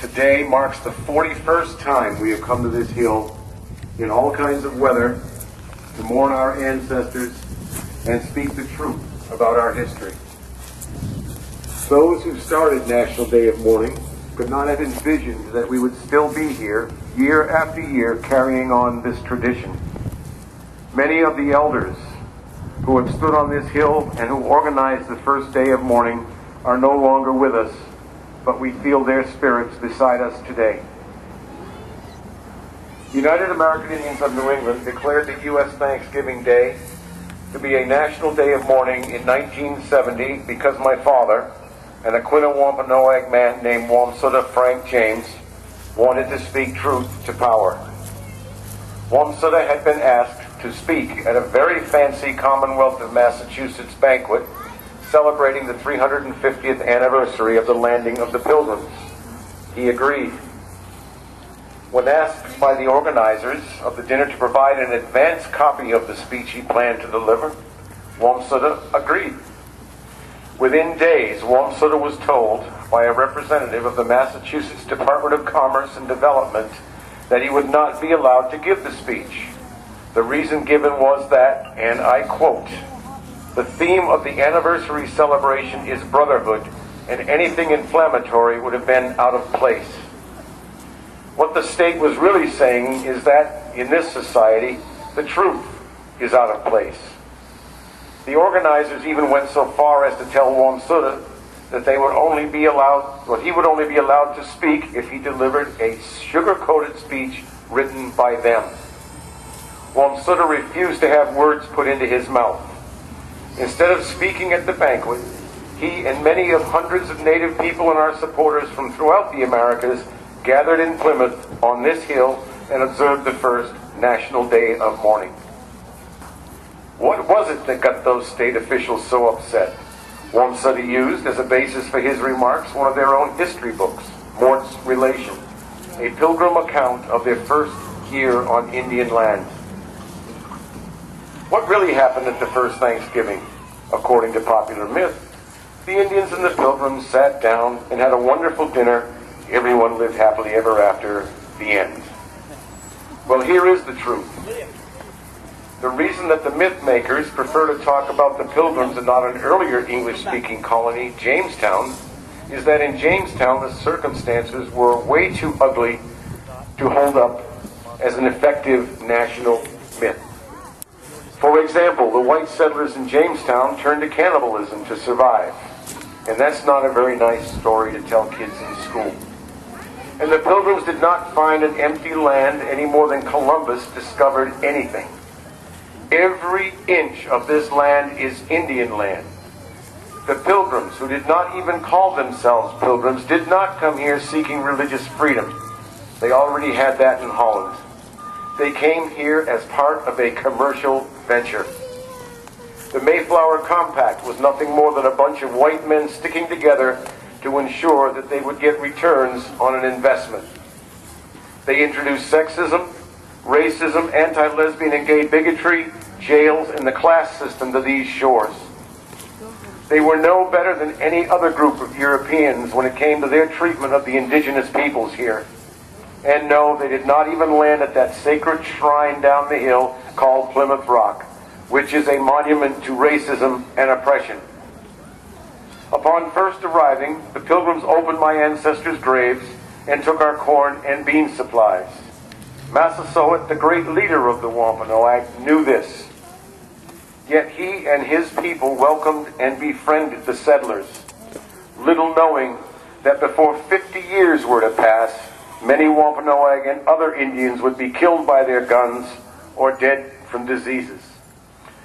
Today marks the 41st time we have come to this hill in all kinds of weather to mourn our ancestors and speak the truth about our history. Those who started National Day of Mourning could not have envisioned that we would still be here year after year carrying on this tradition. Many of the elders who have stood on this hill and who organized the first day of mourning are no longer with us, but we feel their spirits beside us today. United American Indians of New England declared the U.S. Thanksgiving Day to be a national day of mourning in 1970 because my father, an Aquinnah-Wampanoag man named Wamsutta Frank James, wanted to speak truth to power. Wamsutta had been asked to speak at a very fancy Commonwealth of Massachusetts banquet celebrating the 350th anniversary of the landing of the Pilgrims. He agreed. When asked by the organizers of the dinner to provide an advance copy of the speech he planned to deliver, Wamsutta agreed. Within days, Wamsutta was told by a representative of the Massachusetts Department of Commerce and Development that he would not be allowed to give the speech. The reason given was that, and I quote, "The theme of the anniversary celebration is brotherhood, and anything inflammatory would have been out of place." What the state was really saying is that, in this society, the truth is out of place. The organizers even went so far as to tell Wamsutta that he would only be allowed to speak if he delivered a sugar-coated speech written by them. Wamsutta refused to have words put into his mouth. Instead of speaking at the banquet, he and many of hundreds of Native people and our supporters from throughout the Americas gathered in Plymouth on this hill and observed the first National Day of Mourning. What was it that got those state officials so upset? Wamsutta used as a basis for his remarks one of their own history books, Mort's Relation, a pilgrim account of their first year on Indian land. What really happened at the first Thanksgiving? According to popular myth, the Indians and the Pilgrims sat down and had a wonderful dinner. Everyone lived happily ever after. The end. Well, here is the truth. The reason that the myth makers prefer to talk about the Pilgrims and not an earlier English-speaking colony, Jamestown, is that in Jamestown the circumstances were way too ugly to hold up as an effective national myth. For example, the white settlers in Jamestown turned to cannibalism to survive. And that's not a very nice story to tell kids in school. And the Pilgrims did not find an empty land any more than Columbus discovered anything. Every inch of this land is Indian land. The Pilgrims, who did not even call themselves Pilgrims, did not come here seeking religious freedom. They already had that in Holland. They came here as part of a commercial venture. The Mayflower Compact was nothing more than a bunch of white men sticking together to ensure that they would get returns on an investment. They introduced sexism, racism, anti-lesbian and gay bigotry, jails, and the class system to these shores. They were no better than any other group of Europeans when it came to their treatment of the indigenous peoples here. And no, they did not even land at that sacred shrine down the hill called Plymouth Rock, which is a monument to racism and oppression. Upon first arriving, the Pilgrims opened my ancestors' graves and took our corn and bean supplies. Massasoit, the great leader of the Wampanoag, knew this. Yet he and his people welcomed and befriended the settlers, little knowing that before 50 years were to pass, many Wampanoag and other Indians would be killed by their guns or dead from diseases.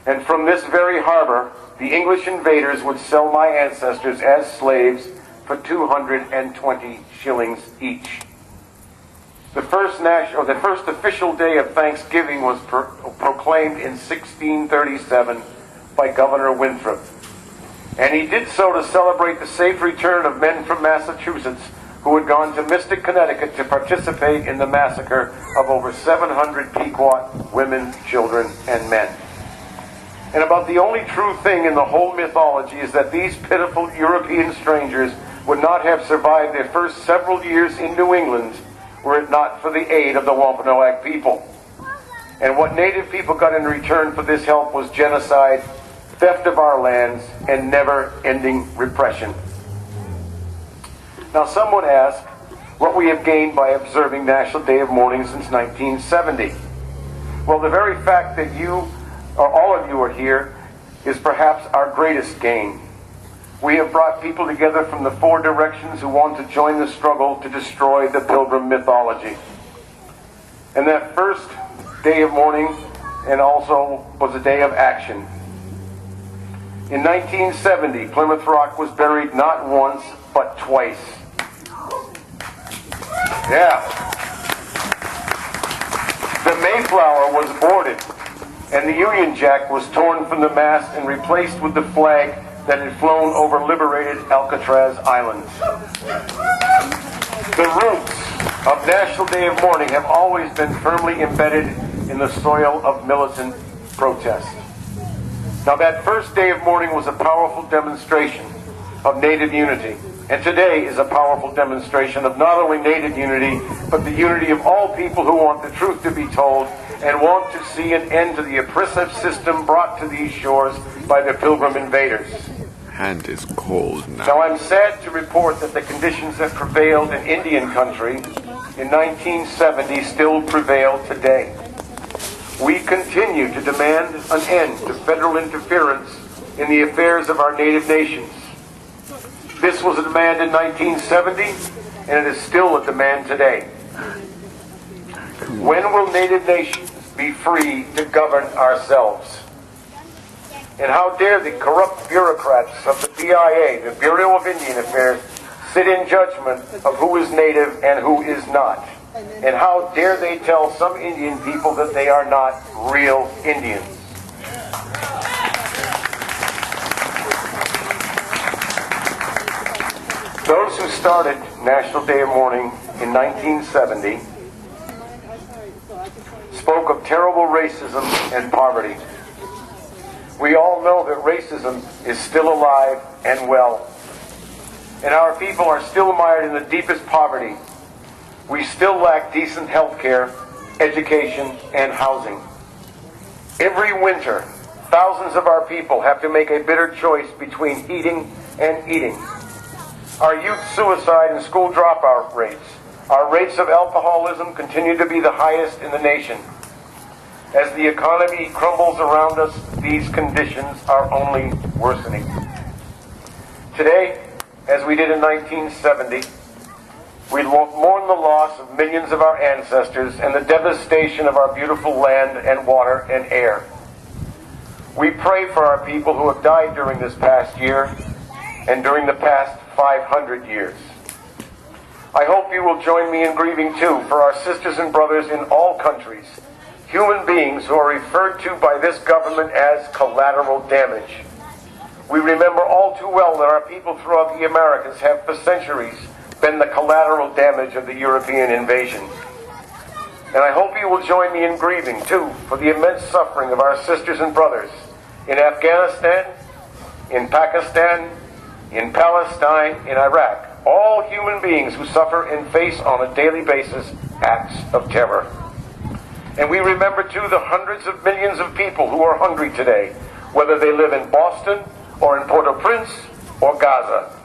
And from this very harbor, the English invaders would sell my ancestors as slaves for 220 shillings each. The first official day of Thanksgiving was proclaimed in 1637 by Governor Winthrop. And he did so to celebrate the safe return of men from Massachusetts who had gone to Mystic, Connecticut to participate in the massacre of over 700 Pequot women, children, and men. And about the only true thing in the whole mythology is that these pitiful European strangers would not have survived their first several years in New England were it not for the aid of the Wampanoag people. And what Native people got in return for this help was genocide, theft of our lands, and never-ending repression. Now, some would ask what we have gained by observing National Day of Mourning since 1970. Well, the very fact that you, or all of you, are here is perhaps our greatest gain. We have brought people together from the four directions who want to join the struggle to destroy the Pilgrim mythology. And that first day of mourning and also was a day of action. In 1970, Plymouth Rock was buried not once, but twice. Yeah. The Mayflower was boarded, and the Union Jack was torn from the mast and replaced with the flag that had flown over liberated Alcatraz Island. The roots of National Day of Mourning have always been firmly embedded in the soil of militant protest. Now, that first day of mourning was a powerful demonstration of Native unity, and today is a powerful demonstration of not only Native unity, but the unity of all people who want the truth to be told and want to see an end to the oppressive system brought to these shores by the Pilgrim invaders. Hand is cold now. Now, I'm sad to report that the conditions that prevailed in Indian country in 1970 still prevail today. We continue to demand an end to federal interference in the affairs of our native nations. This was a demand in 1970, and it is still a demand today. When will native nations be free to govern ourselves? And how dare the corrupt bureaucrats of the BIA, the Bureau of Indian Affairs, sit in judgment of who is native and who is not? And how dare they tell some Indian people that they are not real Indians? Those who started National Day of Mourning in 1970 spoke of terrible racism and poverty. We all know that racism is still alive and well. And our people are still mired in the deepest poverty. We still lack decent health care, education, and housing. Every winter, thousands of our people have to make a bitter choice between eating and eating. Our youth suicide and school dropout rates, our rates of alcoholism continue to be the highest in the nation. As the economy crumbles around us, these conditions are only worsening. Today, as we did in 1970, we mourn the loss of millions of our ancestors and the devastation of our beautiful land and water and air. We pray for our people who have died during this past year and during the past 500 years. I hope you will join me in grieving too for our sisters and brothers in all countries, human beings who are referred to by this government as collateral damage. We remember all too well that our people throughout the Americas have for centuries been the collateral damage of the European invasion. And I hope you will join me in grieving too for the immense suffering of our sisters and brothers in Afghanistan, in Pakistan, in Palestine, in Iraq. All human beings who suffer and face on a daily basis acts of terror. And we remember too the hundreds of millions of people who are hungry today, whether they live in Boston or in Port-au-Prince or Gaza.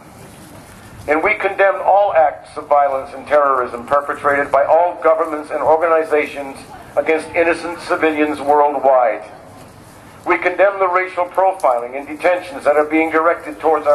And we condemn all acts of violence and terrorism perpetrated by all governments and organizations against innocent civilians worldwide. We condemn the racial profiling and detentions that are being directed towards our